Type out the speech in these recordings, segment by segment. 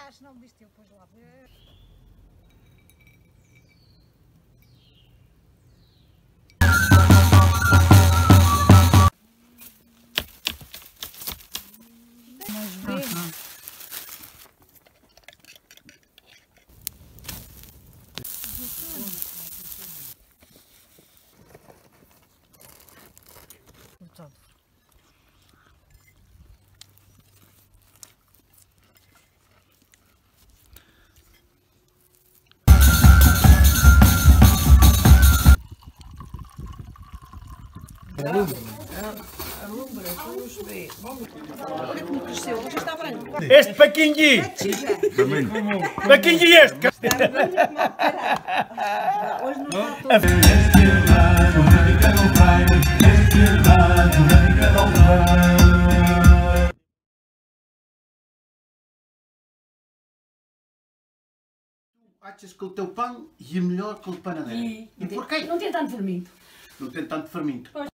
acho não viste eu depois lá ver. Mas vê. A lumbra, vamos ver. Olha como cresceu, hoje está branco. Este paquinho! Paquinho este! Hoje não está todo. Achas que o teu pão é melhor que o de panadeira? E porquê? Não tem tanto fermento. Não tem tanto fermento. Pois.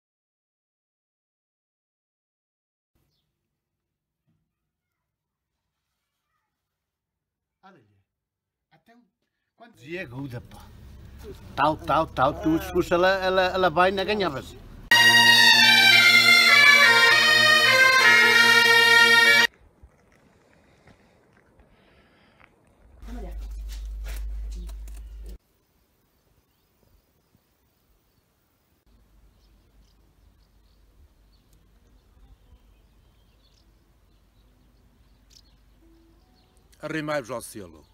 Olha, até quantos e aguda, pá. Tal, tu se fosse ela vai, não ganhavas. Arrimai-vos ao selo.